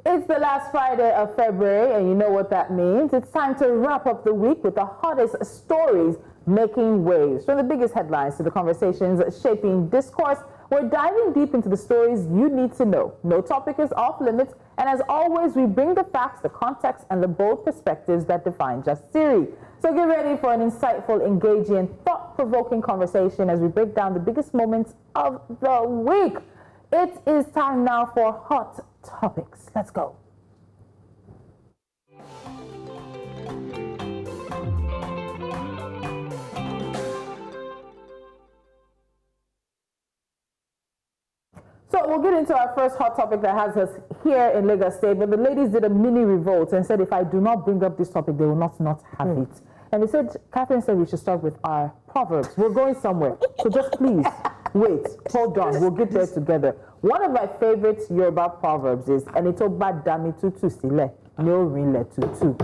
It's the last Friday of February, and you know what that means. It's time to wrap up the week with the hottest stories making waves. From the biggest headlines to the conversations shaping discourse, we're diving deep into the stories you need to know. No topic is off limits, and as always, we bring the facts, the context, and the bold perspectives that define Just Siri. So get ready for an insightful, engaging, thought-provoking conversation as we break down the biggest moments of the week. It is time now for Hot Topics. Let's go. So we'll get into our first hot topic that has us here in Lagos State. But the ladies did a mini revolt and said if I do not bring up this topic, they will not have it. And they said, Catherine said we should start with our proverbs. We're going somewhere. So just please wait, hold on, we'll get there together. One of my favorite Yoruba proverbs is Enitoba dami tutu sile, no rinle tutu.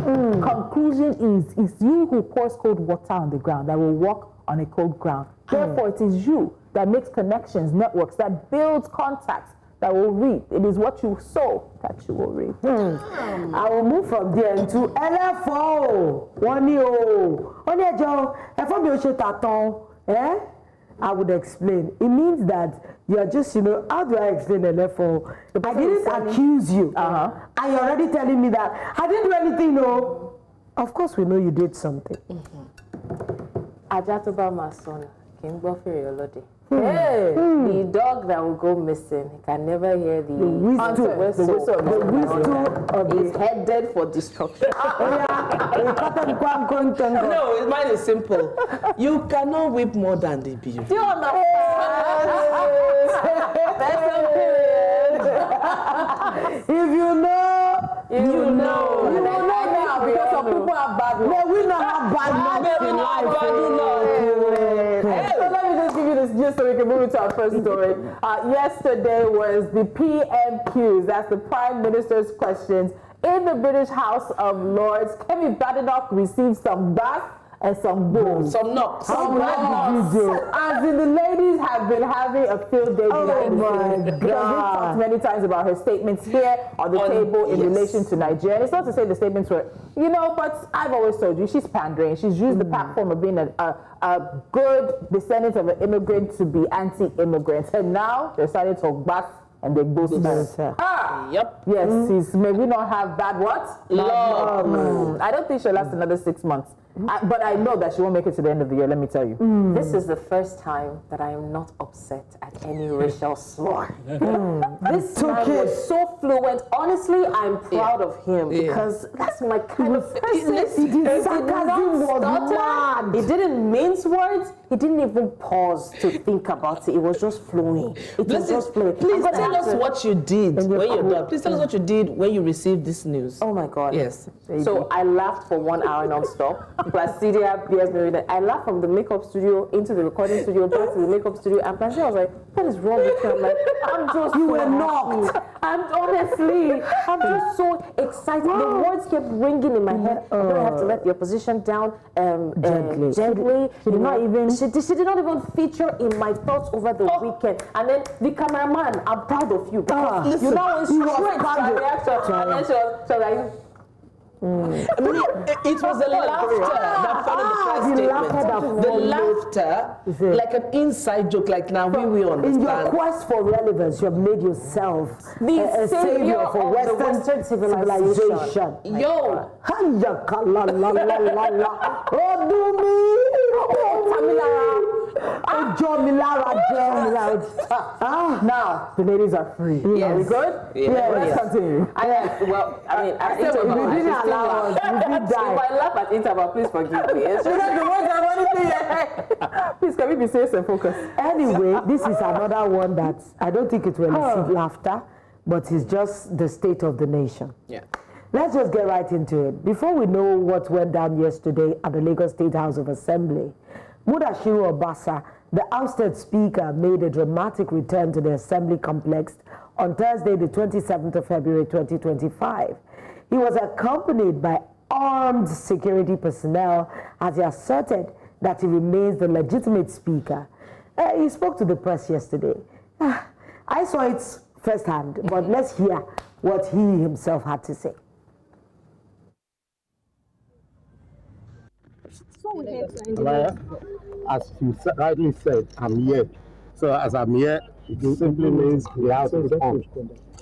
Conclusion is, it's you who pours cold water on the ground that will walk on a cold ground. Therefore, it is you that makes connections, networks, that builds contacts, that will reap. It is what you sow that you will reap. I will move from there into LFO. I would explain. It means that you are just, how do I explain LFO? I didn't accuse you. And you're already telling me that I didn't do anything, no. Of course, we know you did something. Ajatoba Masona, King Buffy Olodi. Hey, the dog that will go missing, he can never hear the whistle. He's headed for destruction. No, mine is simple. You cannot whip more than the beard. Do you understand? If you know, you know. You will know now because some people have bad luck. No, we don't have bad luck in life. So let me just give you this just so we can move into our first story. Yesterday was the PMQs, that's the Prime Minister's questions, in the British House of Lords. Kemi Badenoch received some bass and some boom. Some knocks. Some knocks. As in, the ladies have been having a field day. Oh my God. We've talked many times about her statements here on the table in relation to Nigeria. It's not to say the statements were, but I've always told you, she's pandering. She's used the platform of being a good descendant of an immigrant to be anti-immigrant. And now they're starting to talk back and they both Yep. Yes, may we not have bad what? Love. I don't think she'll last another 6 months. But I know that she won't make it to the end of the year, let me tell you. This is the first time that I am not upset at any racial slur. This man was so fluent. Honestly, I'm proud of him because that's my kind of person. He did not stutter. He didn't mince words. He didn't even pause to think about it. It was just flowing. It was just flowing. Please tell us what you did when you're done. Please tell us what you did when you received this news. Oh my God. Yes. So I laughed for 1 hour non-stop. Placidia bears me with it. I laughed from the makeup studio into the recording studio, back to the makeup studio, and Placidia was like, what is wrong with you? I'm like, I'm just You were knocked. I'm honestly, I'm just so excited. The words kept ringing in my head. I'm going to have to let the opposition down gently. She did not even... She did not even feature in my thoughts over the weekend. And then the cameraman, I'm proud of you. Because you know, she was reaction. And then she was like... I mean, it was the laughter that followed the first statement. The laughter, like an inside joke, like now we understand. In your quest for relevance, you have made yourself the savior for Western civilization. Yo! Now, the ladies are free. Yes. Are we good? Yeah. Let's continue. We didn't allow us. If I laugh at interval, please forgive me. Please, can we be serious and focused? Anyway, this is another one that I don't think it will elicit laughter, but it's just the state of the nation. Yeah. Let's just get right into it. Before we know what went down yesterday at the Lagos State House of Assembly, Mudashiru Obasa, the ousted speaker, made a dramatic return to the Assembly complex on Thursday, the 27th of February, 2025. He was accompanied by armed security personnel as he asserted that he remains the legitimate speaker. He spoke to the press yesterday. I saw it firsthand, but let's hear what he himself had to say. As you rightly said, I'm here. So as I'm here, it simply means the house is on.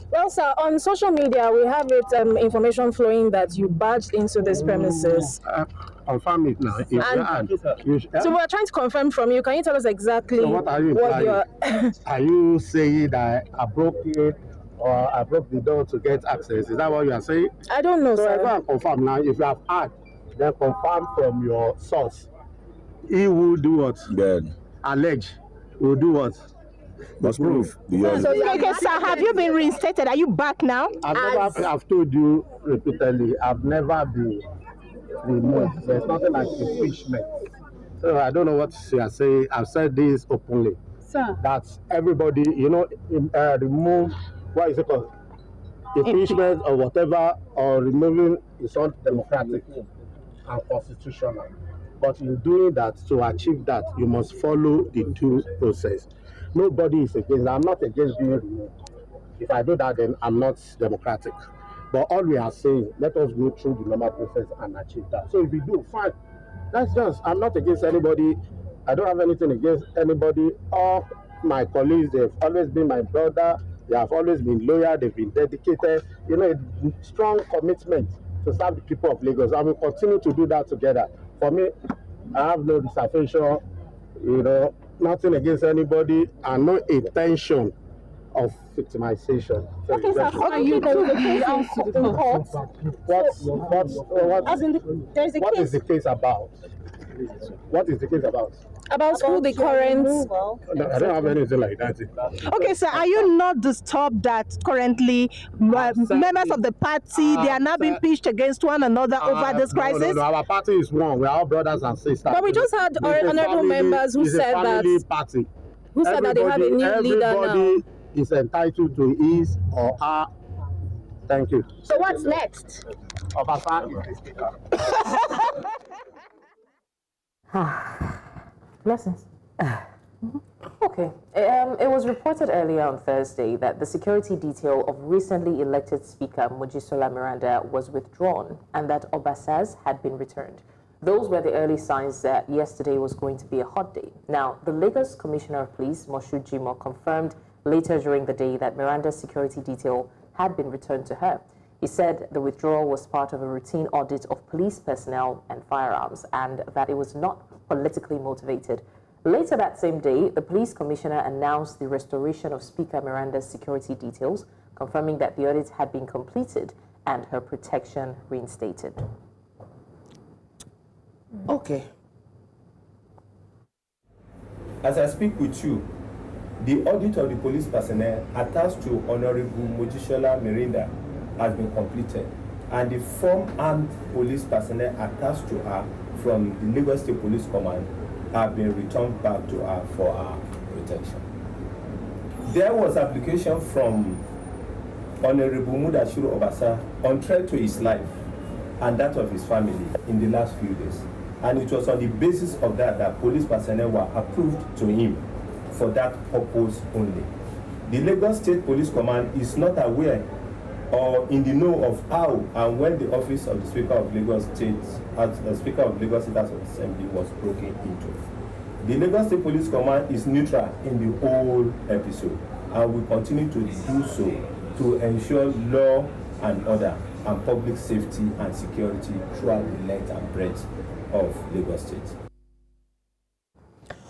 Well, sir, on social media, we have it information flowing that you barged into this premises. Confirm it now. So we're trying to confirm from you. Can you tell us exactly so what are you you're... Are you saying that I broke it or I broke the door to get access? Is that what you are saying? I don't know, so sir. So I can't confirm now. If you have had, then confirm from your source. He will do what? Then allege will do what? must prove. So, okay, sir, have you been reinstated? Are you back now? I've told you repeatedly, I've never been removed. There's nothing like impeachment. So I don't know what you are saying. I've said this openly. Sir. That everybody, remove, what is it called? Impeachment or whatever, or removing is not democratic and constitutional. But in doing that, to achieve that, you must follow the due process. Nobody is against. I'm not against being removed. If I do that, then I'm not democratic. But all we are saying, let us go through the normal process and achieve that. So if we do, fine. That's just, I'm not against anybody. I don't have anything against anybody. All my colleagues, they've always been my brother. They have always been loyal. They've been dedicated. A strong commitment to serve the people of Lagos. I will continue to do that together. For me, I have no reservation, nothing against anybody, and no intention of victimization. So okay, sir, how are you going to be in court? What is the case about? What is the case about? About who the current... No, I don't have anything like that. Okay, sir, are you not disturbed that currently members of the party, they are now being pitched against one another over this crisis? No, our party is one. We are all brothers and sisters. But we just had honorable members who said that... Party. Who said that they have a new leader now. Everybody is entitled to his or her. Thank you. So what's next? Obasa is the speaker. Blessings. Okay. It was reported earlier on Thursday that the security detail of recently elected Speaker Mojisola Miranda was withdrawn and that Obasa's had been returned. Those were the early signs that yesterday was going to be a hot day. Now, the Lagos Commissioner of Police, Moshood Jimoh, confirmed later during the day that Miranda's security detail had been returned to her. He said the withdrawal was part of a routine audit of police personnel and firearms and that it was not politically motivated. Later that same day, the police commissioner announced the restoration of Speaker Miranda's security details, confirming that the audit had been completed and her protection reinstated. Okay. As I speak with you, the audit of the police personnel attached to Honorable Mojisola Miranda has been completed, and the four armed police personnel attached to her from the Lagos State Police Command have been returned back to her for her protection. There was application from Honorable Mudashiru Obasa on threat to his life and that of his family in the last few days. And it was on the basis of that that police personnel were approved to him for that purpose only. The Lagos State Police Command is not aware or in the know of how and when the office of the Speaker of Lagos State, as the Speaker of Lagos State House of Assembly was broken into. The Lagos State Police Command is neutral in the whole episode and will continue to do so to ensure law and order and public safety and security throughout the length and breadth of Lagos State.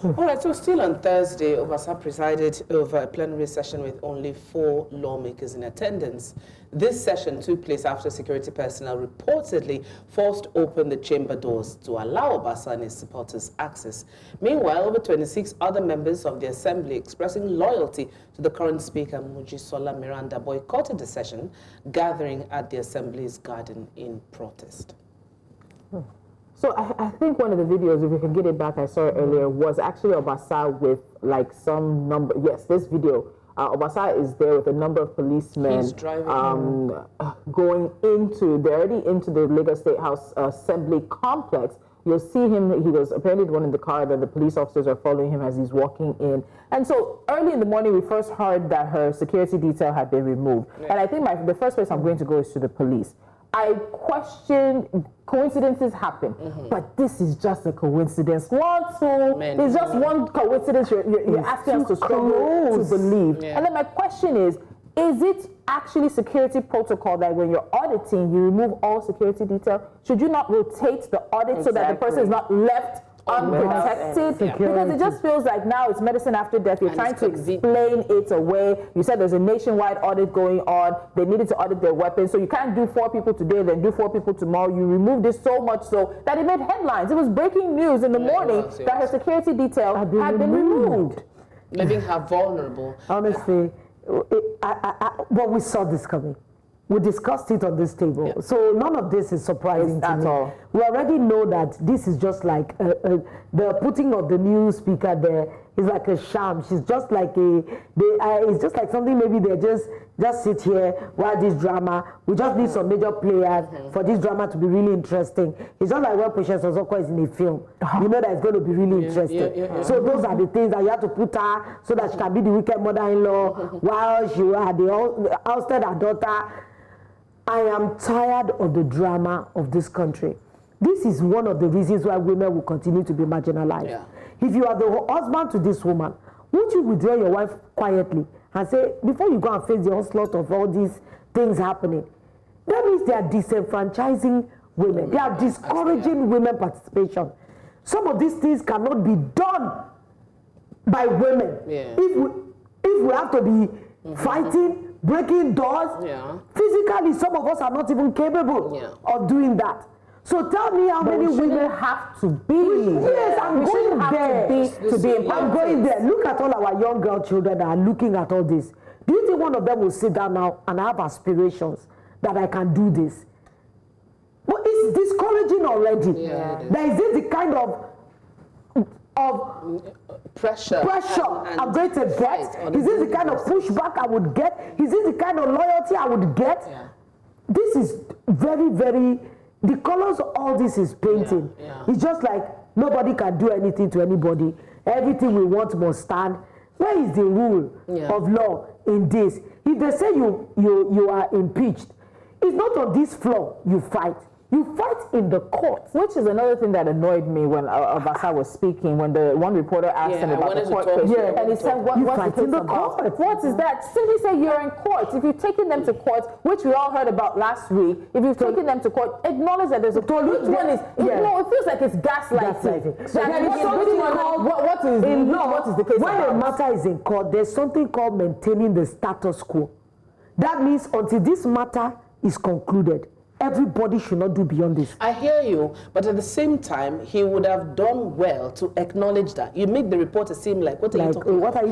All right, so still on Thursday, Obasa presided over a plenary session with only 4 lawmakers in attendance. This session took place after security personnel reportedly forced open the chamber doors to allow Obasa and his supporters access. Meanwhile, over 26 other members of the assembly expressing loyalty to the current speaker, Mojisola Miranda, boycotted the session, gathering at the assembly's garden in protest. So I think one of the videos, if we can get it back, I saw it earlier, was actually Obasa with like some number. Yes, this video. Obasa is there with a number of policemen. He's driving going into, they're already into the Lagos State House Assembly complex. you'll see him, he was apparently the one in the car, that the police officers are following him as he's walking in. And so early in the morning, we first heard that her security detail had been removed. Yeah. And I think the first place I'm going to go is to the police. I question coincidences happen, but this is just a coincidence. It's just one coincidence you're asking us to struggle to believe. Yeah. And then my question is it actually security protocol that when you're auditing, you remove all security detail? Should you not rotate the audit so that the person is not left unprotected? Because it just feels like now it's medicine after death. You're trying to explain it away. You said there's a nationwide audit going on. They needed to audit their weapons. So you can't do 4 people today, then do 4 people tomorrow. You removed it so much so that it made headlines. It was breaking news in the morning that her security detail had been removed. Leaving her vulnerable. Honestly, well, we saw this coming. We discussed it on this table. Yeah. So none of this is surprising to me. All. We already know that this is just like the putting of the new speaker there is like a sham. She's just like it's just like something maybe they just sit here while this drama. We just need some major players for this drama to be really interesting. It's just like when Patience Ozoko is in a film. You know that it's going to be really interesting. So those are the things that you have to put her so that she can be the wicked mother-in-law while she had ousted her daughter. I am tired of the drama of this country. This is one of the reasons why women will continue to be marginalized. Yeah. If you are the husband to this woman, won't you withdraw your wife quietly and say, before you go and face the onslaught of all these things happening? That means they are disenfranchising women. They are discouraging women participation. Some of these things cannot be done by women. Yeah. If we have to be fighting, breaking doors, physically some of us are not even capable of doing that. So tell me how many women have to be. Yes, I'm going there. I'm going there. Look at all our young girl children that are looking at all this. Do you think one of them will sit down now and have aspirations that I can do this? But it's discouraging already. Yeah, is this the kind of pressure I'm going to get? Is this the kind of pushback I would get? Is this the kind of loyalty I would get? Yeah. This is very, very, the colors all this is painting. It's just like nobody can do anything to anybody. Everything we want must stand. Where is the rule of law in this? If they say you are impeached, it's not on this floor you fight. You fight in the court. Which is another thing that annoyed me when Obasa was speaking, when the one reporter asked him about the court case. And he said, what's the case about? What is that? Simply say you're in court. If you've taken them to court, which we all heard about last week, if you've taken them to court, acknowledge that there's a court. Which one is, no, it feels like it's gaslighting. What is the case about? When a matter is in court, there's something called maintaining the status quo. That means until this matter is concluded, everybody should not do beyond this. I hear you, but at the same time, he would have done well to acknowledge that. You make the reporter seem like, what are you talking about? Are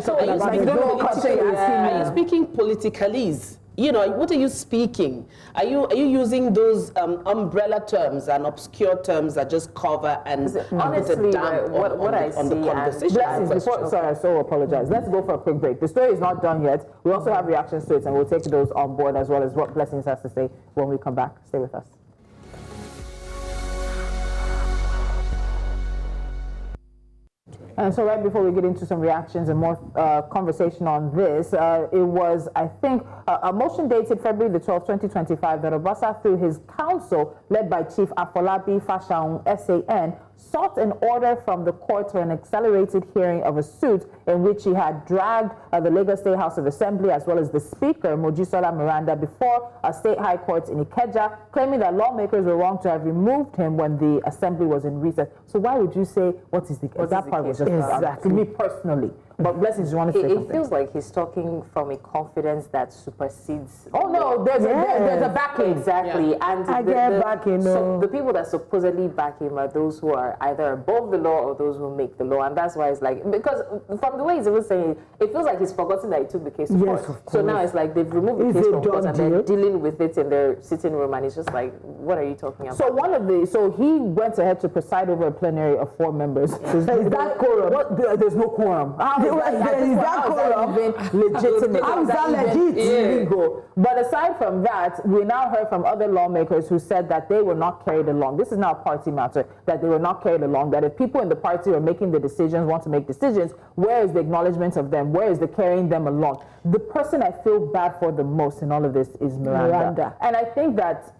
you speaking politicalese? You know, what are you speaking? Are you using those umbrella terms and obscure terms that just cover and honestly, put a damp on the conversation? Sorry, I so apologize. Let's go for a quick break. The story is not done yet. We also have reactions to it, and we'll take those on board as well as what Blessings has to say when we come back. Stay with us. And so right before we get into some reactions and more conversation on this, it was, I think, a motion dated February the 12th, 2025, that Obasa, through his counsel, led by Chief Afolabi Fashaun, SAN, sought an order from the court for an accelerated hearing of a suit in which he had dragged the Lagos State House of Assembly as well as the Speaker, Mojisola Miranda, before a state high court in Ikeja, claiming that lawmakers were wrong to have removed him when the Assembly was in recess. So why would you say, what is the case? That part was just to me personally. But Blessings, you want to say something? It feels like he's talking from a confidence that supersedes. Oh no, there's a backing. Exactly, and I get backing. So the people that supposedly back him are those who are either above the law or those who make the law, and that's why it's like, because from the way he's even saying it feels like he's forgotten that he took the case to court. Of course. So now it's like they've removed the case from court and they're dealing with it in their sitting room, and it's just like, what are you talking about? So he went ahead to preside over a plenary of 4 members. Is that quorum? There's no quorum. legitimate? How is that legit? Legal? But aside from that, we now heard from other lawmakers who said that they were not carried along. This is now a party matter, that they were not carried along, that if people in the party are making the decisions, want to make decisions, where is the acknowledgement of them? Where is the carrying them along? The person I feel bad for the most in all of this is Miranda. And I think that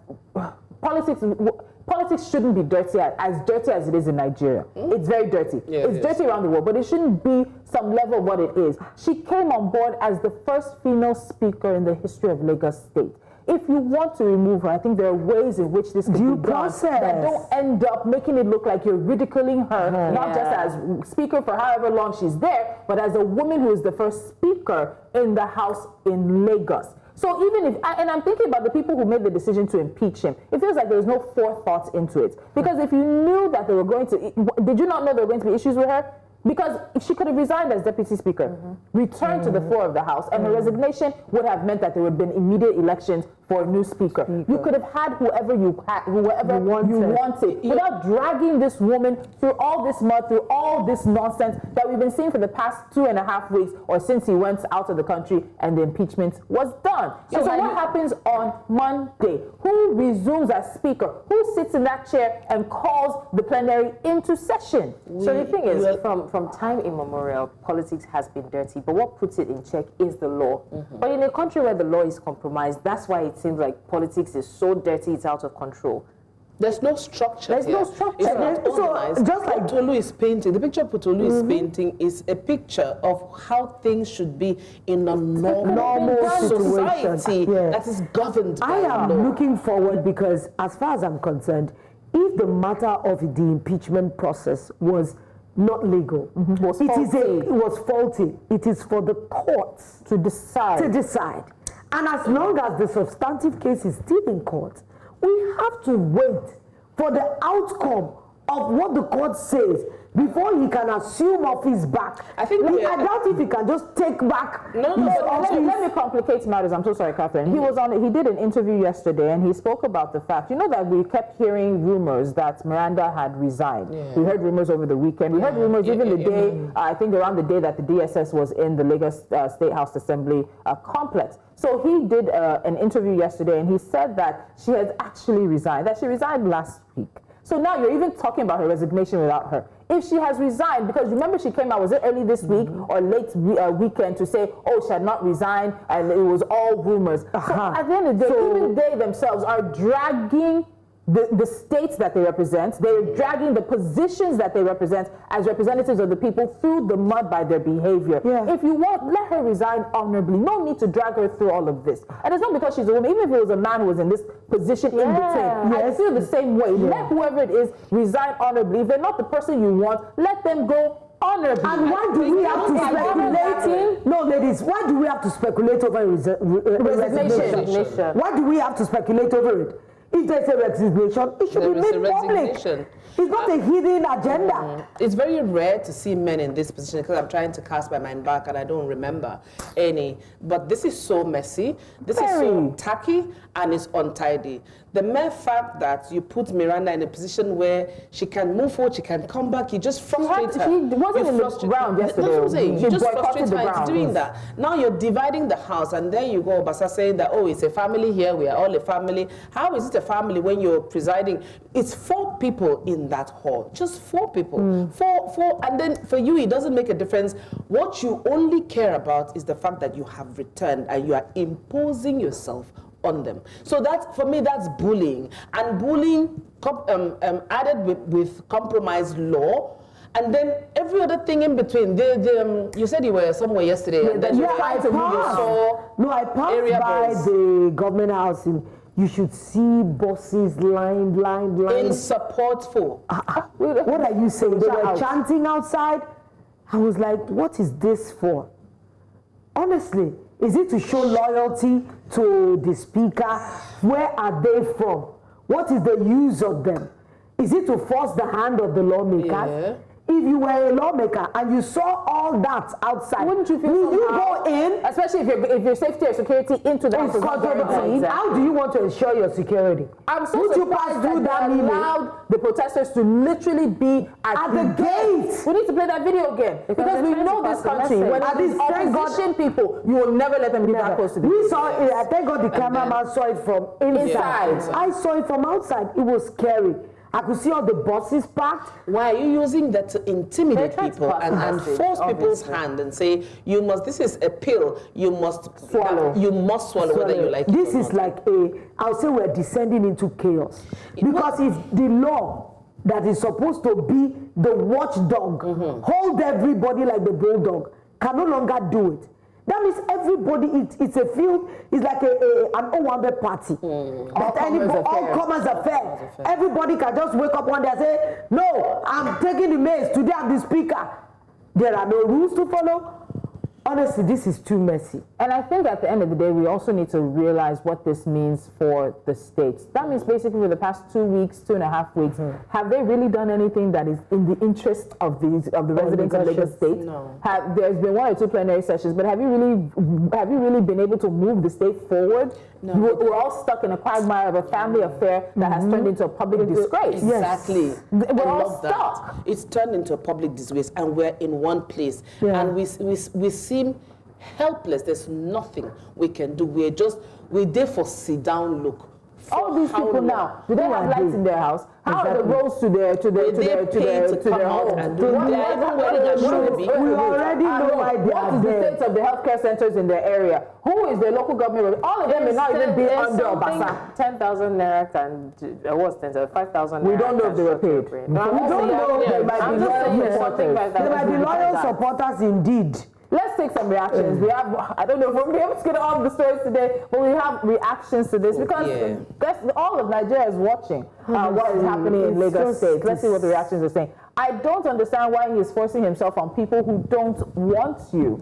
politics shouldn't be dirty as it is in Nigeria. It's very dirty. It's dirty around the world, but it shouldn't be some level of what it is. She came on board as the first female speaker in the history of Lagos State. If you want to remove her, I think there are ways in which this can be done that don't end up making it look like you're ridiculing her, not just as speaker for however long she's there, but as a woman who is the first speaker in the House in Lagos. So even if, and I'm thinking about the people who made the decision to impeach him, it feels like there was no forethought into it. Because if you knew that they were going to, did you not know there were going to be issues with her? Because she could have resigned as deputy speaker, returned to the floor of the House, and her resignation would have meant that there would have been immediate elections for a new speaker. You could have had whoever you wanted without dragging this woman through all this mud, through all this nonsense that we've been seeing for the past 2.5 weeks, or since he went out of the country and the impeachment was done. So what happens on Monday? Who resumes as speaker? Who sits in that chair and calls the plenary into session? So the thing is, from time immemorial, politics has been dirty, but what puts it in check is the law. But in a country where the law is compromised, that's why it seems like politics is so dirty, it's out of control. There's no structure. There's no structure. It's not organized. So just like Tolu is painting, the picture Tolu is painting is a picture of how things should be in a normal society that is governed by I am law. looking forward because, as far as I'm concerned, if the matter of the impeachment process was not legal, it was faulty. It is for the courts to decide. And as long as the substantive case is still in court, we have to wait for the outcome of what the court says before he can assume office back. I doubt if he can just take back his office. Let me complicate matters. I'm so sorry, Catherine. He did an interview yesterday and he spoke about the fact, that we kept hearing rumors that Miranda had resigned. We heard rumors over the weekend. We heard rumors even the day, I think around the day that the DSS was in the Lagos State House Assembly complex. So he did an interview yesterday and he said that she has actually resigned, that she resigned last week. So now you're even talking about her resignation without her. If she has resigned, because remember she came out, was it early this week or late weekend to say, she had not resigned and it was all rumors. So at the end of the day, even they themselves are dragging the states that they represent, they're dragging the positions that they represent as representatives of the people through the mud by their behavior. If you want, let her resign honorably. No need to drag her through all of this. And it's not because she's a woman, even if it was a man who was in this position in between. I feel the same way. Let whoever it is resign honorably. If they're not the person you want, let them go honorably. And why do we have to speculate? No, ladies, why do we have to speculate over resignation? Why do we have to speculate over it? If there's a resignation, it should be made public. It's not a hidden agenda. It's very rare to see men in this position because I'm trying to cast my mind back and I don't remember any. But this is so messy, this is so tacky, and it's untidy. The mere fact that you put Miranda in a position where she can move forward, she can come back, you just frustrate her. She wasn't in the ground yesterday. That's what I'm saying. You just frustrate her into doing ground. that. Now you're dividing the house, and then you go Obasa saying that, it's a family here, we are all a family. How is it a family when you're presiding? It's 4 people in that hall, just 4 people. Four, and then for you, it doesn't make a difference. What you only care about is the fact that you have returned and you are imposing yourself on them. So that, for me, that's bullying. And bullying added with compromised law, and then every other thing in between. You said you were somewhere yesterday. And then I passed by the government house you should see buses lined. In support for. What are you saying? They were chanting outside. I was like, what is this for? Honestly, is it to show loyalty to the speaker? Where are they from? What is the use of them? Is it to force the hand of the lawmakers? if you were a lawmaker and you saw all that outside, wouldn't you feel will you somehow, go in? especially if your safety or security into the house is not guaranteed? How do you want to ensure your security? I'm so Would you surprised pass that through that they limit? allowed the protesters to literally be at the gate. We need to play that video again because we know this country. When At it is least, thank God- opposition people, you will never let them get that close to the We gate. saw it. I thank God the cameraman saw it from inside. Inside. I saw it from outside. It was scary. I could see all the buses parked. Why are you using that to intimidate They're trying to people pass a and message, force people's obviously. hand and say, you must, this is a pill, you must Swallow. You must swallow whether you like This it or is not. like I'll say we're descending into chaos. Because if the law that is supposed to be the watchdog, hold everybody like the bulldog, can no longer do it. That means everybody, it's a field, it's like an Owambe party. All comers affair. Everybody can just wake up one day and say, no, I'm taking the mace, today I'm the speaker. There are no rules to follow. Honestly, this is too messy. And I think at the end of the day, we also need to realize what this means for the states. That means basically for the past 2 weeks, 2.5 weeks, have they really done anything that is in the interest of the residents of Lagos State? No. There's been 1 or 2 plenary sessions, but have you really been able to move the state forward? No. We're all stuck in a quagmire of a family affair that has turned into a public disgrace. Exactly. We're I all love stuck. that. It's turned into a public disgrace and we're in one place. And we seem helpless. There's nothing we can do. We're there for sit down look. All these people now, do they have lights in their house? How are the roads to their home? They are even wearing a shoe. We already know why they are What is the there. state of the healthcare centers in their area? Who is the local government? All of them may not even be under Obasa. 10,000 naira and what's 10,000? 5,000 naira. We don't know if they were paid. We don't know. There might be loyal supporters indeed. Let's take some reactions. We have, I don't know if we'll be able to get all the stories today, but we have reactions to this because all of Nigeria is watching what is happening in Lagos State. Let's see what the reactions are saying. I don't understand why he is forcing himself on people who don't want you.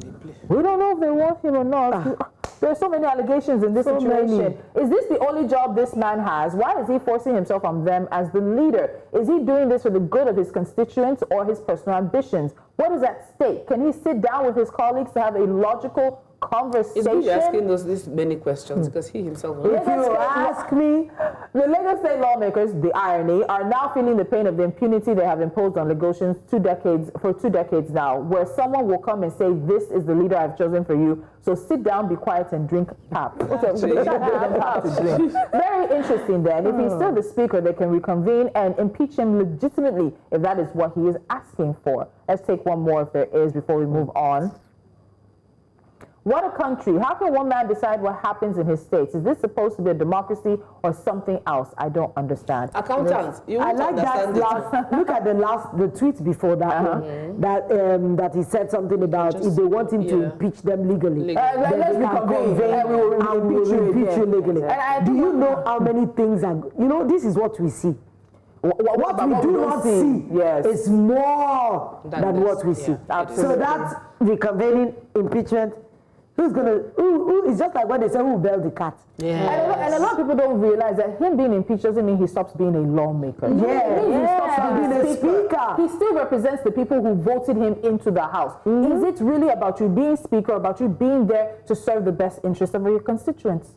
We don't know if they want him or not. There are so many allegations in this situation. Is this the only job this man has? Why is he forcing himself on them as the leader? Is he doing this for the good of his constituents or his personal ambitions? What is at stake? Can he sit down with his colleagues to have a logical conversation? He's really asking these many questions because he himself. If you ask me, the Lagos State lawmakers, the irony, are now feeling the pain of the impunity they have imposed on Lagosians for 2 decades now, where someone will come and say, this is the leader I've chosen for you, so sit down, be quiet, and drink pap. Very interesting then. If he's still the speaker, they can reconvene and impeach him legitimately if that is what he is asking for. Let's take one more if there is before we move on. What a country. How can one man decide what happens in his states? Is this supposed to be a democracy or something else? I don't understand. Accountants, you I won't like that understand last, look at the tweet before that one, that he said something about if they want him to impeach them legally. Then let's they can reconvene and we will impeach you legally. And do you know how many things are, this is what we see. What we do not see is more than what we see. So that's reconvening, impeachment. Who's gonna? Who is just like when they say who bailed the cat. And a lot of people don't realize that him being impeached doesn't mean he stops being a lawmaker. He stops being a speaker. He still represents the people who voted him into the House. Is it really about you being speaker, about you being there to serve the best interests of your constituents?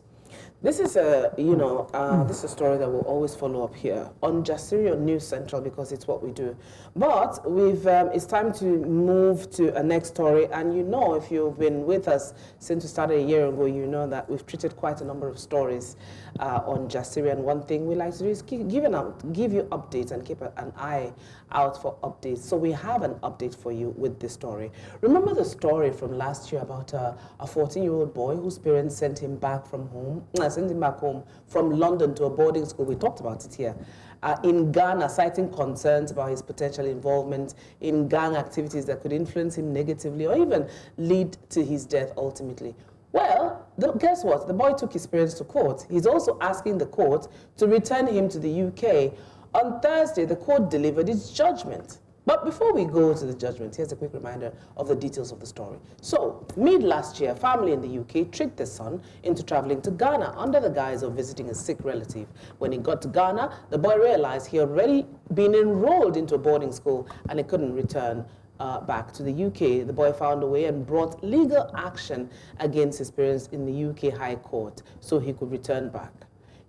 This is this is a story that will always follow up here on Jasiri News Central because it's what we do. But it's time to move to a next story. And if you've been with us since we started a year ago, you know that we've treated quite a number of stories on Jasiri. And one thing we like to do is give you updates and keep an eye out for updates. So we have an update for you with this story. Remember the story from last year about a 14-year-old boy whose parents sent him back home from London to a boarding school. We talked about it here. In Ghana, citing concerns about his potential involvement in gang activities that could influence him negatively or even lead to his death ultimately. Well, guess what? The boy took his parents to court. He's also asking the court to return him to the UK. On Thursday, the court delivered its judgment. But before we go to the judgment, here's a quick reminder of the details of the story. So, mid last year, a family in the UK tricked their son into traveling to Ghana under the guise of visiting a sick relative. When he got to Ghana, the boy realized he had already been enrolled into a boarding school and he couldn't return back to the UK. The boy found a way and brought legal action against his parents in the UK High Court so he could return back.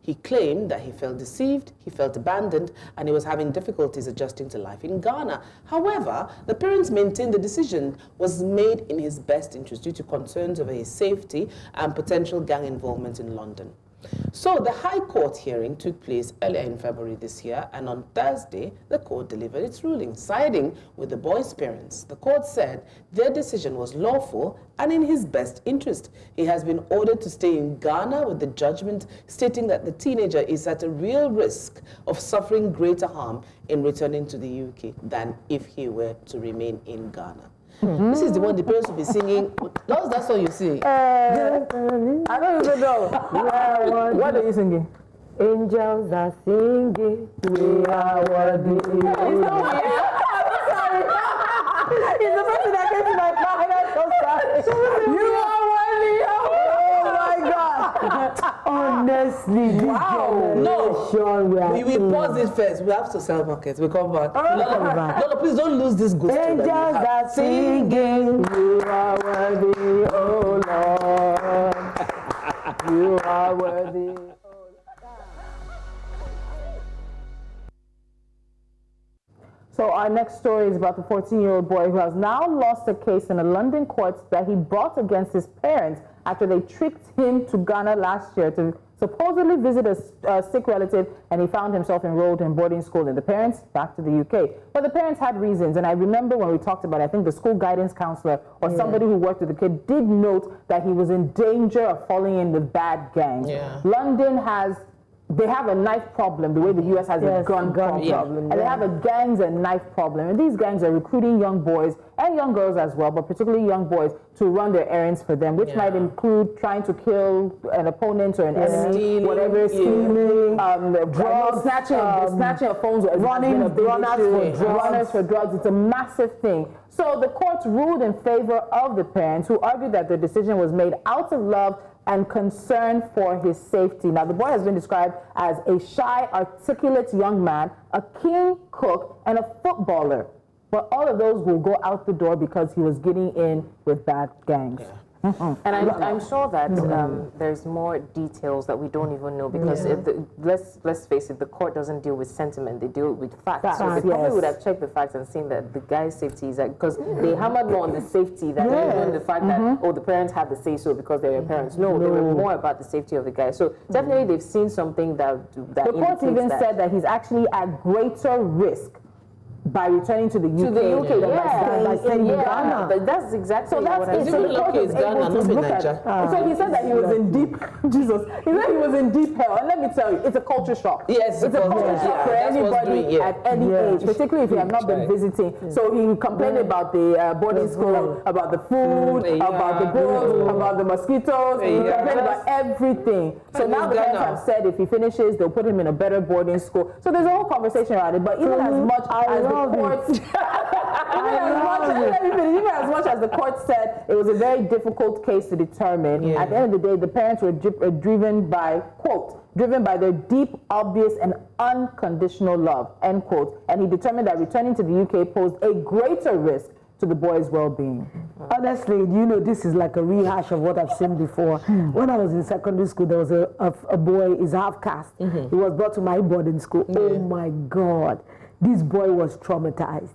He claimed that he felt deceived, he felt abandoned, and he was having difficulties adjusting to life in Ghana. However, the parents maintained the decision was made in his best interest due to concerns over his safety and potential gang involvement in London. So the High Court hearing took place earlier in February this year, and on Thursday, the court delivered its ruling, siding with the boy's parents. The court said their decision was lawful and in his best interest. He has been ordered to stay in Ghana, with the judgment stating that the teenager is at a real risk of suffering greater harm in returning to the UK than if he were to remain in Ghana. This is the one the parents will be singing. That's what you see. I don't even know. What are you singing? Angels are singing, we are worthy. I'm sorry. It's the person that came to my mind. I'm so sorry. You are worthy. Oh my God. Honestly, this No, we will pause it first. We have to sell markets. We'll come back. No, please don't lose this ghost. Angels are singing, you are worthy, oh Lord. You are worthy. So our next story is about the 14-year-old boy who has now lost a case in a London court that he brought against his parents after they tricked him to Ghana last year to supposedly visit a sick relative, and he found himself enrolled in boarding school, and the parents back to the UK. But the parents had reasons, and I remember when we talked about it, I think the school guidance counselor or somebody who worked with the kid did note that he was in danger of falling in with bad gangs. London they have a knife problem the way the US has a gun problem. And they have a gangs and knife problem. And these gangs are recruiting young boys and young girls as well, but particularly young boys, to run their errands for them, which might include trying to kill an opponent or an enemy, stealing, whatever, stealing, drugs, snatching of phones, runners for drugs. It's a massive thing. So the court ruled in favor of the parents, who argued that the decision was made out of love and concern for his safety. Now, the boy has been described as a shy, articulate young man, a keen cook, and a footballer. But all of those will go out the door because he was getting in with bad gangs. And I'm sure that there's more details that we don't even know, because let's face it, the court doesn't deal with sentiment, they deal with facts. So they probably would have checked the facts and seen that the guy's safety is because they hammered more on the safety than even the fact that the parents had the say so because they were parents. No, they were more about the safety of the guy. So definitely they've seen something that the court even said that he's actually at greater risk by returning to the UK, by staying in Ghana. But that's exactly what I said. So the court is able to look at it. So he said that he was in deep, he said he was in deep hell. And let me tell you, it's a culture shock. Yes, it's a culture shock for anybody at any age, particularly if you have not been visiting. So he complained about the boarding school, about the food, about the girls, about the mosquitoes. He complained about everything. So now the parents have said if he finishes, they'll put him in a better boarding school. So there's a whole conversation around it. But even as much as the court, even as much as the court said it was a very difficult case to determine, at the end of the day, the parents were driven by, quote, driven by their deep, obvious, and unconditional love, end quote. And he determined that returning to the UK posed a greater risk to the boy's well-being. Honestly, you know, this is like a rehash of what I've seen before. When I was in secondary school, there was a boy, he's half caste. He was brought to my boarding school. Oh my God. This boy was traumatized.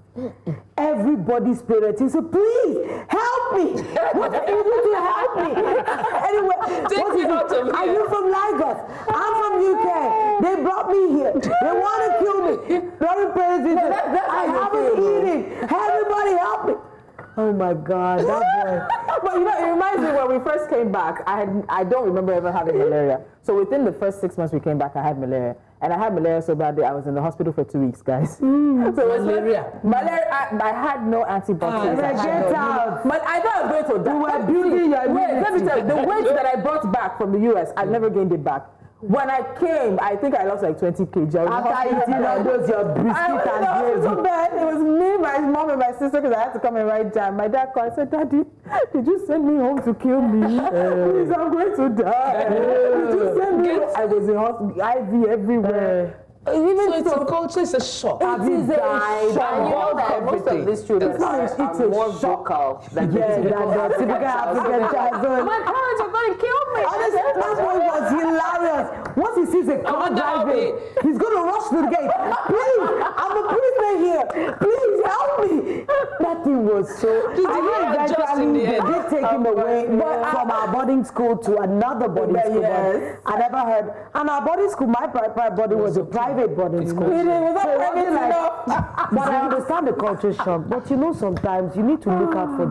Everybody's parents, he said, please help me. What can you do to help me? Anyway, are you from Lagos? I'm from UK. They brought me here. They want to kill me. Very parents, I haven't eaten. Everybody help me. Oh my God, that boy. But you know, it reminds me when we first came back, I don't remember ever having malaria. So within the first 6 months we came back, I had malaria. And I had malaria so bad that I was in the hospital for 2 weeks, guys. So malaria, I had no antibiotics. But I thought I was going to die. Let me tell you, the weight that I brought back from the US, I've never gained it back. When I came, I think I lost like 20 kg. After eating all those your biscuit and so bad. It was me, my mom, and my sister because I had to come and write down. My dad called and said, Daddy, did you send me home to kill me? Please, I'm going to die. Did you send me? I was in hospital, IV everywhere. Even so it's a culture, it's a shock. It is a shock. And you know that most of these children are more vocal than the typical African child. My parents are going to kill me. Honestly, that boy was hilarious. Once he sees a car driving, he's going to rush to the gate. Please, I'm a policeman here. Please help me. That thing was so. Eventually, they did take him away from our boarding school to another boarding school. Yes. I never heard. And our boarding school, my private boarding was a private boarding school. But I understand the culture shock. But you know, sometimes you need to look out for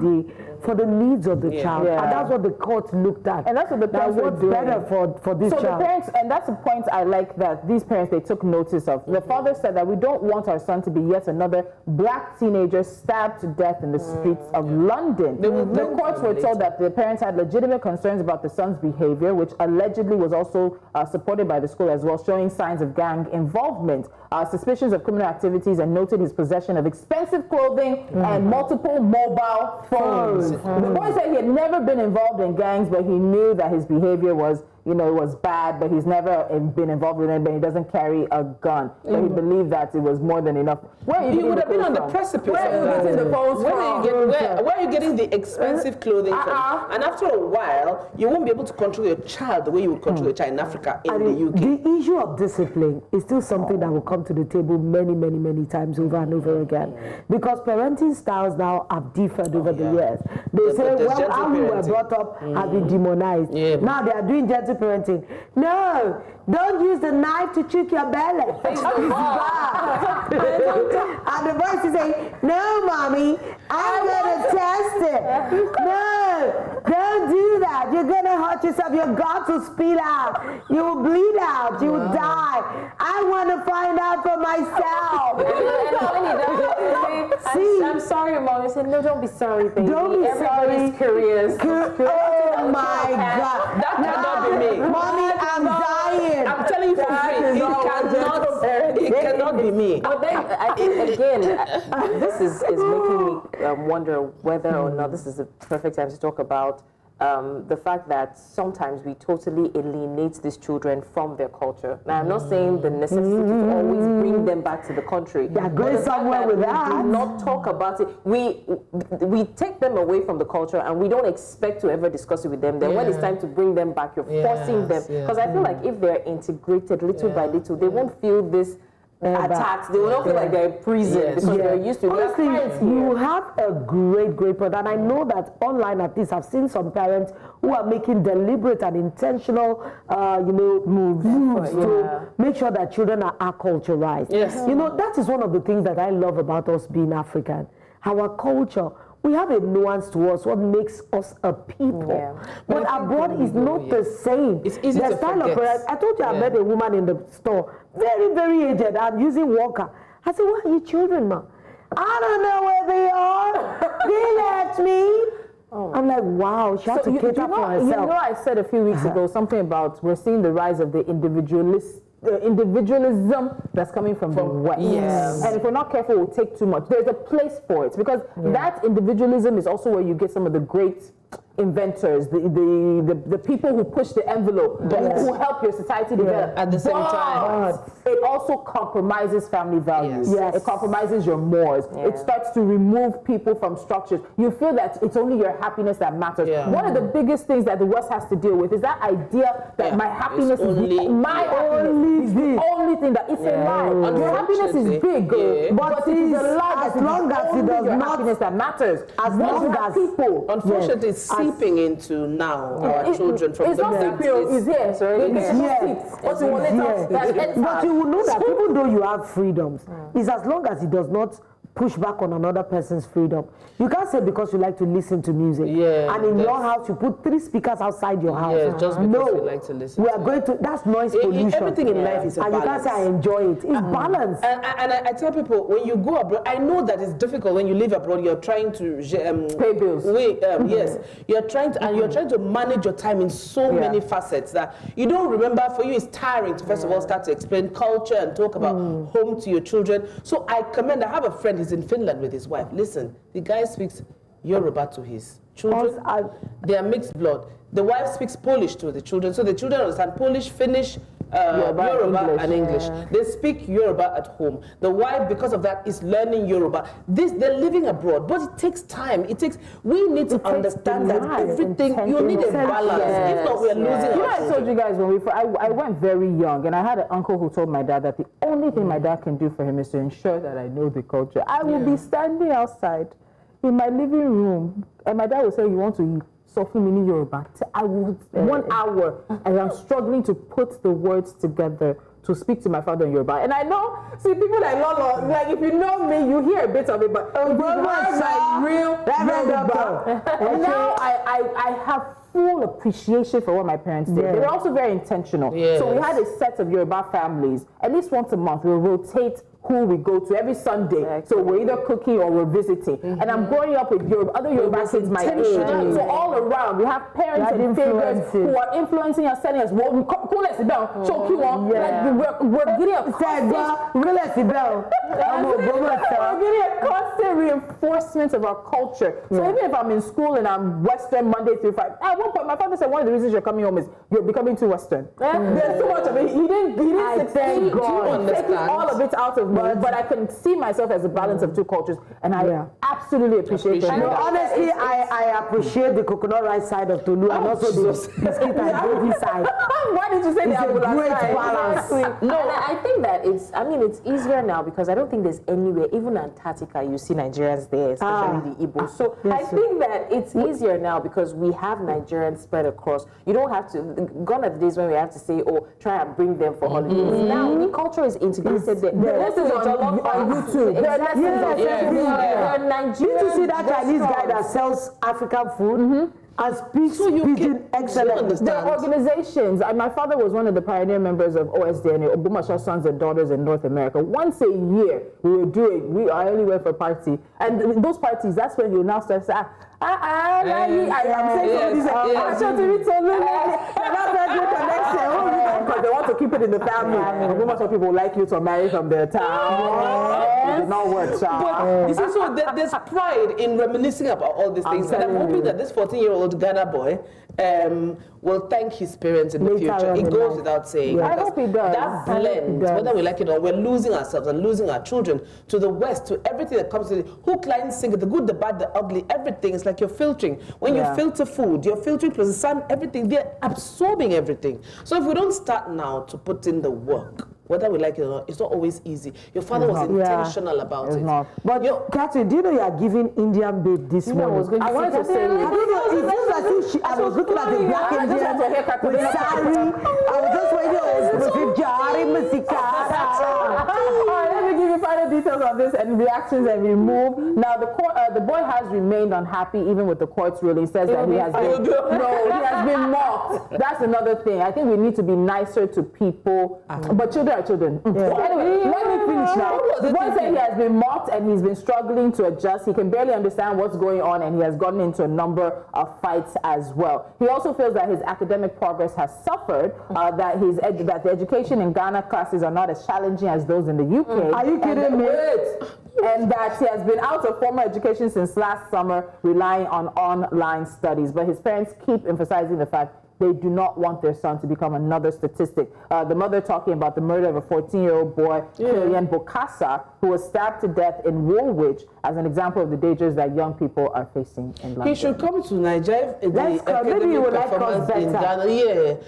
the needs of the child, and that's what the court looked at. And that's what the parents were doing. Better for this so child. The parents, and that's the point I like that these parents, they took notice of. The father said that we don't want our son to be yet another black teenager stabbed to death in the streets of London. The courts were told that the parents had legitimate concerns about the son's behavior, which allegedly was also supported by the school as well, showing signs of gang involvement, suspicions of criminal activities, and noted his possession of expensive clothing and multiple mobile phones. The boy said he had never been involved in gangs, but he knew that his behavior was, was bad, but he's never been involved in it, but he doesn't carry a gun. But he believed that it was more than enough. You would have been on the precipice. Where are you getting the phones from? Where are you getting the expensive clothing from? And after a while, you won't be able to control your child the way you would control your child in Africa, in the UK. The issue of discipline is still something that will come to the table many, many, many times over and over again. Because parenting styles now have differed over the years. They say, well, how we were brought up has been demonized. Now they are doing gentle parenting. No, don't use the knife to choke your belly. And the voice is saying, no, mommy, I'm going to test it. No, don't do that. You're going to hurt yourself. Your guts will spill out. You will bleed out. You will die. I want to find out for myself. I'm sorry, Mom. I said, no, don't be sorry, baby. Don't be Everybody's curious. Oh my God. That cannot be me. Mommy, I'm dying. I'm telling you for free, it cannot be me. But then, again, this is making me wonder whether or not this is the perfect time to talk about the fact that sometimes we totally alienate these children from their culture. Now, I'm not saying the necessity to always bring them back to the country. Yeah, going somewhere with that. We do not talk about it. We take them away from the culture and we don't expect to ever discuss it with them. Then when it's time to bring them back, you're forcing them. Because I feel like if they're integrated little by little, they won't feel this attacked. They will not feel like they're in prison because they're used to it. Honestly, you have a great point, and I know that online at least I've seen some parents who are making deliberate and intentional, moves to make sure that children are acculturized. Yes. That is one of the things that I love about us being African. Our culture. We have a nuance to us, what makes us a people. Yeah. But abroad is not the same. It's easy to forget. I told you I met a woman in the store, very, very aged, and using walker. I said, where are your children, ma? I don't know where they are. They left me. I'm like, wow, she had to cater for herself. I said a few weeks ago something about we're seeing the rise of the individualism that's coming from the West. Yes. And if we're not careful, we'll take too much. There's a place for it because that individualism is also where you get some of the great inventors, the people who push the envelope, who help your society develop. At the same time. It also compromises family values. Yes. It compromises your mores. It starts to remove people from structures. You feel that it's only your happiness that matters. One of the biggest things that the West has to deal with is that idea that my happiness is the only thing that it's a lie. Your happiness is big, but it is a lie. As long as it does not happiness that matters. As long as people, unfortunately, it's seeping into now our children from it's the not it's here. But you will know that even though you have freedoms, it's as long as it does not push back on another person's freedom. You can't say because you like to listen to music. Yeah, and in your house you put 3 speakers outside your house. Yeah, just because you like to listen. We are going to. That's noise pollution. Everything in life is a and balance. you can't say I enjoy it. It's balance. And I tell people, when you go abroad, I know that it's difficult when you live abroad. You're trying to pay bills. Yes, you're trying to manage your time in so many facets that you don't remember. For you, it's tiring to first of all start to explain culture and talk about home to your children. So I have a friend. He's in Finland with his wife. Listen, the guy speaks Yoruba to his children. They are mixed blood. The wife speaks Polish to the children, so the children understand Polish, Finnish, Yoruba and English. They speak Yoruba at home. The wife, because of that, is learning Yoruba. They're living abroad, but it takes time. We need to understand that everything, you need a balance. If not, we are losing our I told you guys when I went very young, and I had an uncle who told my dad that the only thing my dad can do for him is to ensure that I know the culture. I will be standing outside in my living room, and my dad will say, "You want to eat?" Mini Yoruba. I will 1 hour, and I'm struggling to put the words together to speak to my father in Yoruba. And I know, see, people like Lolo, like if you know me, you hear a bit of it, but if you heard my real Yoruba, and now I have full appreciation for what my parents did. They were also very intentional. Yes. So we had a set of Yoruba families. At least once a month, we'll rotate who we go to every Sunday. So we're either cooking or we're visiting. And I'm growing up with other Yoruba kids my age. So all around, we have parents and figures who are influencing us, telling us, well, cool us down, show you on. Like we're getting a constant reinforcement of our culture. So even if I'm in school and I'm Western Monday through Friday, at one point my father said one of the reasons you're coming home is you're becoming too Western. There's too much of it. He didn't succeed taking all of it out of me, but I can see myself as a balance of two cultures, and I absolutely appreciate it. Honestly, I appreciate the coconut rice side of Tolu and also the biscuit and gravy side. Why did you say the great side? balance? No, I think that it's easier now because I don't think there's anywhere, even Antarctica, you see Nigerians there, especially the Igbos. So I think that it's easier now because we have Nigerians spread across. You don't have to, gone are the days when we have to say, oh, try and bring them for holidays. Now the culture is integrated there. This is on YouTube. Did you see that Chinese guy that sells African food? And speaks pidgin excellent. There are organizations. My father was one of the pioneer members of OSDN, Obumasha Sons and Daughters in North America. Once a year, we would do it. I only went for a party. And those parties, that's when you now start saying, I'm saying because they want to keep it in the family. Obumasha people like you to marry from their town. It did not work, but you see, so there's pride in reminiscing about all these things. And I'm hoping that this 14-year-old Ghana boy will thank his parents in the future. It goes without saying. I hope he does. That blend, whether we like it or we're losing ourselves and losing our children to the West, to everything that comes to it. Hook, line, sinker, the good, the bad, the ugly, everything. It's like you're filtering. When you filter food, you're filtering plus the sun, everything. They're absorbing everything. So if we don't start now to put in the work, whether we like it or not, it's not always easy. Your father was intentional about it. Not. But Catherine, do you know you are giving Indian babe this morning? I wanted to say, I don't know, it feels as if I was looking at the black Indian with sari. I was just waiting let me give you final details on this and reactions, and we move. Now, the boy has remained unhappy even with the court's ruling. Says that he has been mocked. That's another thing. I think we need to be nicer to people, but children are children. Anyway, let me finish now. The boy said he has been mocked and he's been struggling to adjust. He can barely understand what's going on, and he has gotten into a number of fights as well. He also feels that his academic progress has suffered, that the education in Ghana classes are not as challenging as those in the UK. Are you kidding me? And that he has been out of formal education since last summer, relying on online studies. But his parents keep emphasizing the fact they do not want their son to become another statistic. The mother talking about the murder of a 14-year-old boy, Kilian Bokassa, who was stabbed to death in Woolwich, as an example of the dangers that young people are facing in London. He should come to Nigeria. Maybe you would like us better. In Ghana.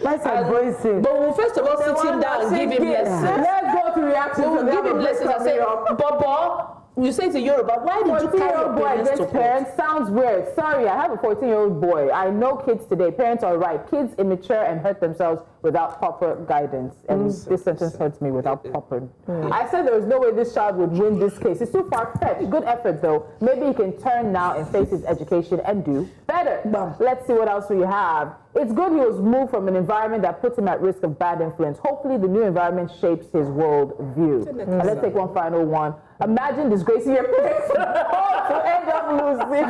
Let's embrace it. But we'll first of all sit him down and give him lessons. Let's go to reactions. We'll give him lessons and say, Bobo, you say to Yoruba, why did you carry your boy against parents? Sounds weird. Sorry, I have a 14-year-old boy. I know kids today. Parents are right. Kids immature and hurt themselves without proper guidance. And this sentence hurts me, without proper. I said there was no way this child would win this case. It's too far-fetched. Good effort, though. Maybe he can turn now and face his education and do better. Let's see what else we have. It's good he was moved from an environment that puts him at risk of bad influence. Hopefully, the new environment shapes his world view. And let's take one final one. Imagine disgracing your parents to end up losing.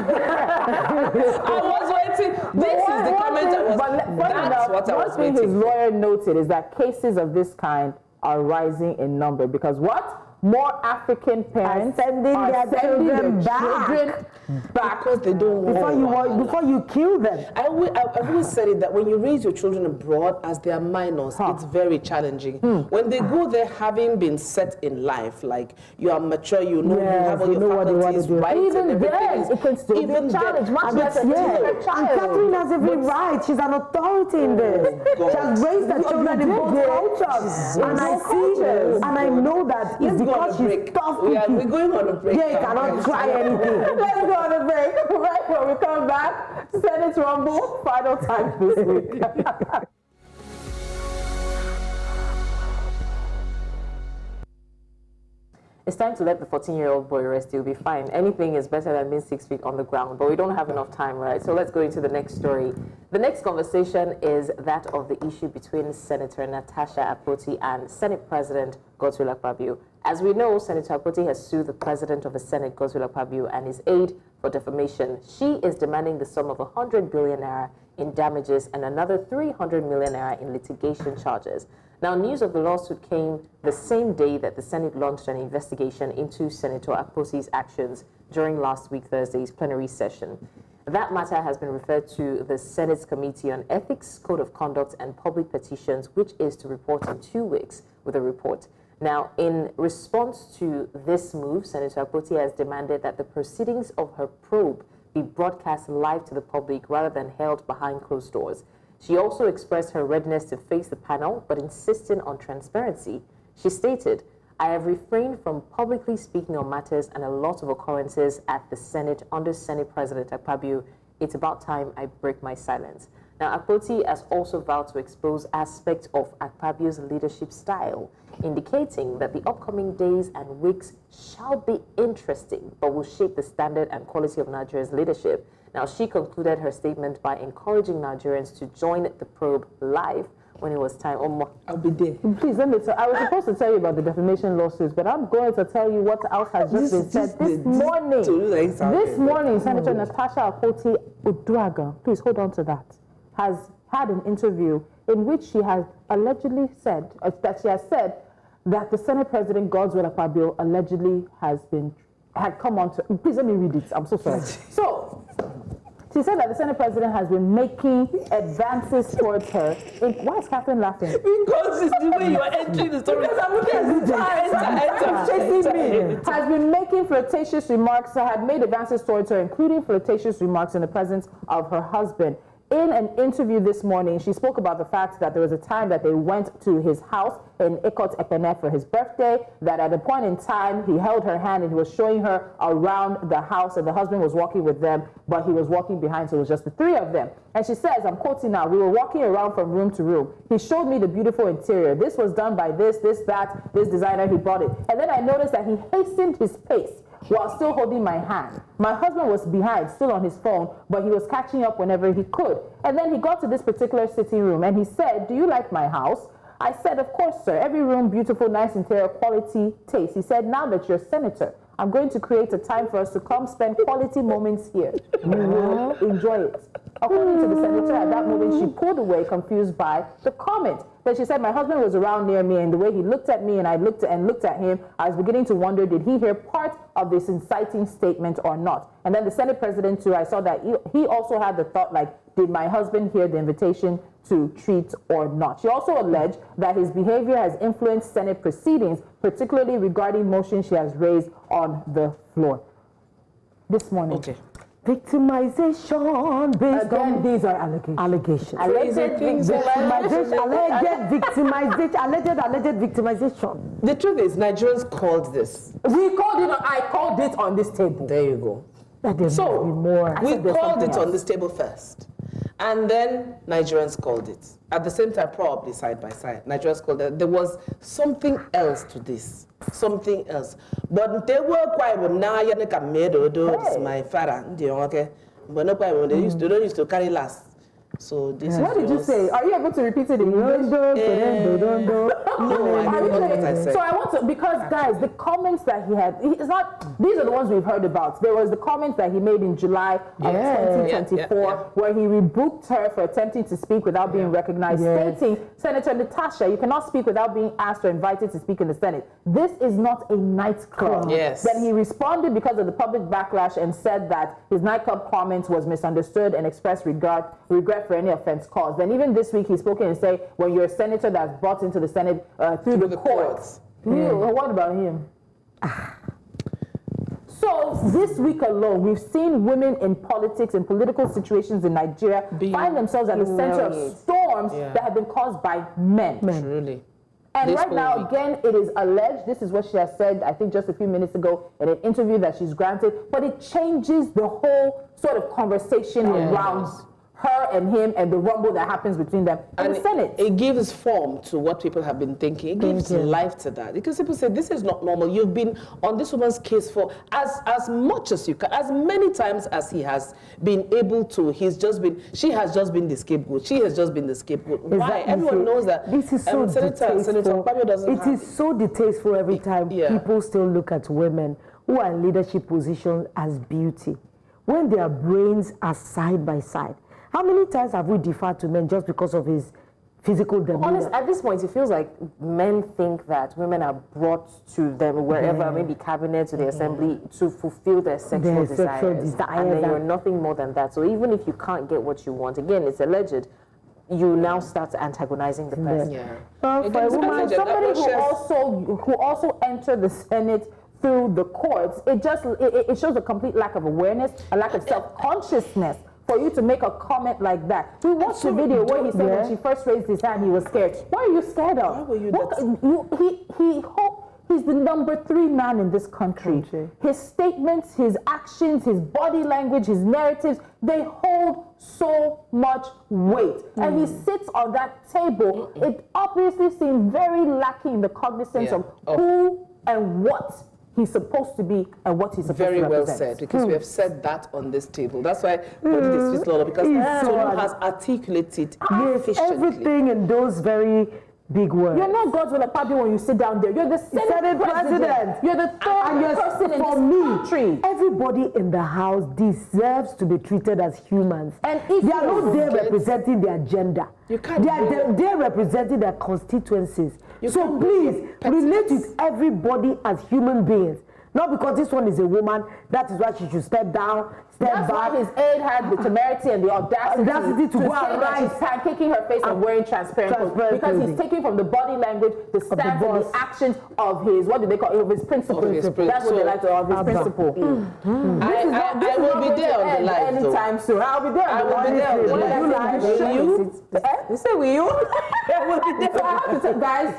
I was waiting. This is the comment I was. That's what I was waiting. One thing his for. lawyer noted is that cases of this kind are rising in number because what? More African parents sending their children back because they don't want. before you kill them. I've always said it that when you raise your children abroad as they are minors, it's very challenging. When they go there having been set in life, like you are mature, you know, you have all your faculties right, even and then, it can still be a challenge, much less a teenager child. And Catherine has every right. She's an authority in this. She has raised her children in both cultures. And I see, and I know that it's because she's tough. We're going on a break. Yeah, you cannot try anything. Let's go on a break. Right when we come back, Senate Rumble, final time this week. It's time to let the 14-year-old boy rest. He'll be fine. Anything is better than being 6 feet on the ground, but we don't have enough time, right? So let's go into the next story. The next conversation is that of the issue between Senator Natasha Akpoti and Senate President Godswill Akpabio. As we know, Senator Akpoti has sued the President of the Senate, Godswill Akpabio, and his aide for defamation. She is demanding the sum of 100 billion naira in damages and another 300 million naira in litigation charges. Now, news of the lawsuit came the same day that the Senate launched an investigation into Senator Akpoti's actions during last week Thursday's plenary session. That matter has been referred to the Senate's Committee on Ethics, Code of Conduct, and Public Petitions, which is to report in 2 weeks with a report. Now, in response to this move, Senator Akpoti has demanded that the proceedings of her probe be broadcast live to the public rather than held behind closed doors. She also expressed her readiness to face the panel, but insisting on transparency. She stated, "I have refrained from publicly speaking on matters and a lot of occurrences at the Senate under Senate President Akpabio. It's about time I break my silence." Now, Akpoti has also vowed to expose aspects of Akpabio's leadership style, indicating that the upcoming days and weeks shall be interesting, but will shape the standard and quality of Nigeria's leadership. Now, she concluded her statement by encouraging Nigerians to join the probe live when it was time. I'll be there. Please, let me tell. I was supposed to tell you about the defamation lawsuits, but I'm going to tell you what else has just been said this morning. This morning, Senator Natasha Akpoti Uduaga, please hold on to that, has had an interview in which she has allegedly said that the Senate President Godswill Akpabio allegedly had come on to. Please let me read it. I'm so sorry. So she said that the Senate President has been making advances towards her. Why is Catherine laughing? Because it's the way you're entering the story. Because I'm looking at the time. Has been making flirtatious remarks. Had made advances towards her, including flirtatious remarks in the presence of her husband. In an interview this morning, she spoke about the fact that there was a time that they went to his house in Ikot Ekpene for his birthday, that at a point in time, he held her hand and he was showing her around the house, and the husband was walking with them, but he was walking behind, so it was just the three of them. And she says, I'm quoting now, "We were walking around from room to room. He showed me the beautiful interior. This was done by this, that, this designer, he bought it. And then I noticed that he hastened his pace while still holding my hand. My husband was behind, still on his phone, but he was catching up whenever he could. And then he got to this particular sitting room and he said, 'Do you like my house?' I said, 'Of course, sir. Every room, beautiful, nice interior, quality taste.' He said, 'Now that you're senator, I'm going to create a time for us to come spend quality moments here. You will enjoy it.' According to the senator, at that moment, she pulled away, confused by the comment. Then she said, 'My husband was around near me, and the way he looked at me and I looked at him, I was beginning to wonder, did he hear part of this inciting statement or not?' And then the Senate president, too, I saw that he also had the thought, like, did my husband hear the invitation to treat or not?" She also alleged that his behavior has influenced Senate proceedings, particularly regarding motions she has raised on the floor. This morning. Okay. Victimization based Again, on these are allegations. Alleged Alleged victimization. The truth is, Nigerians called this. We called it. I called it on this table. There you go. That there So, must be more. we called it on this table first. And then Nigerians called it. At the same time, probably side by side, Nigerians called it. There was something else to this. Something else. But they were quite now it's my father. Okay. But no problem. They don't used to carry last. So this is what did you say? Are you able to repeat it in English? No, I don't know what I said. So I want to, because guys, the comments that he had, it's not, these are the ones we've heard about. There was the comments that he made in July of 2024, where he rebuked her for attempting to speak without being recognized, stating, Senator Natasha, you cannot speak without being asked or invited to speak in the Senate. This is not a nightclub. Yes. Then he responded because of the public backlash and said that his nightclub comments was misunderstood and expressed regret for any offense caused. Then even this week he's spoken and say, when you're a senator that's brought into the Senate through the courts. What about him? So this week alone, we've seen women in politics and political situations in Nigeria find themselves at the center of storms that have been caused by men. Truly. And This right now, week. again, it is alleged, this is what she has said, I think just a few minutes ago in an interview that she's granted, but it changes the whole sort of conversation around her and him and the rumble that happens between them in the Senate. It gives form to what people have been thinking. It gives life to that. Because people say, this is not normal. You've been on this woman's case for as much as you can, as many times as he has been able to. She has just been the scapegoat. She has just been the scapegoat. Why? Everyone knows that. This is so Senator Akpabio doesn't It is so distasteful every time people still look at women who are in leadership positions as beauty, when their brains are side by side. How many times have we deferred to men just because of his physical demeanor? Honest, at this point, it feels like men think that women are brought to them wherever, maybe cabinet, to the assembly, to fulfill their sexual desires. And then you're nothing more than that. So even if you can't get what you want, again, it's alleged, you now start antagonizing the person. For a woman, somebody who also entered the Senate through the courts, it shows a complete lack of awareness, a lack of self-consciousness for you to make a comment like that. We watched the video where he said when she first raised his hand, he was scared. What are you scared of? Why were you He's the number 3 man in this country. His statements, his actions, his body language, his narratives, they hold so much weight. And he sits on that table. It obviously seems very lacking in the cognizance of who and what he's supposed to be and what he's supposed to represent. Very well said, because we have said that on this table. That's why body disputes law, because Tolu has articulated efficiently. Everything in those very big words. You're not Godswill Akpabio when you sit down there. You're the Senate president. You're the third person in this country. Everybody in the house deserves to be treated as humans. And they are not there representing their gender. You can't they are there representing their constituencies. So please relate with everybody as human beings. Not because this one is a woman, that is why she should step down, step That's back. why his aide had the temerity and the audacity to go say that she's pancaking her face and wearing transparent clothes, because he's taking from the body language, the stance and the actions of his, what do they call it, of his principle. That's what they like to of his principle. I will be there on the live anytime soon. I'll be there. I will be there on the live. You say will you? I will be there. So I have to say, guys,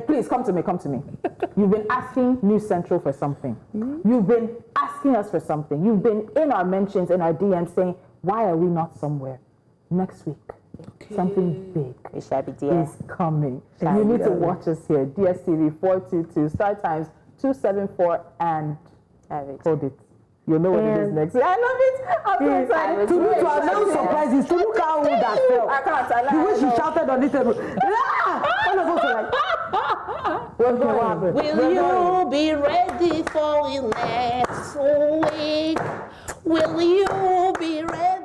please come to me. You've been asking News Central for something. You've been asking us for something. You've been in our mentions, in our DMs saying, why are we not somewhere? Next week, something big is coming. You need to watch us here. DSTV 422, Star Times 274, and hold it. You know what it is next. I love it. I'm so excited. To announce surprises, to look how old that felt. I can't. The way she shouted on this table. All of us were like, what happened? Will you be ready for the next week? Will you be ready?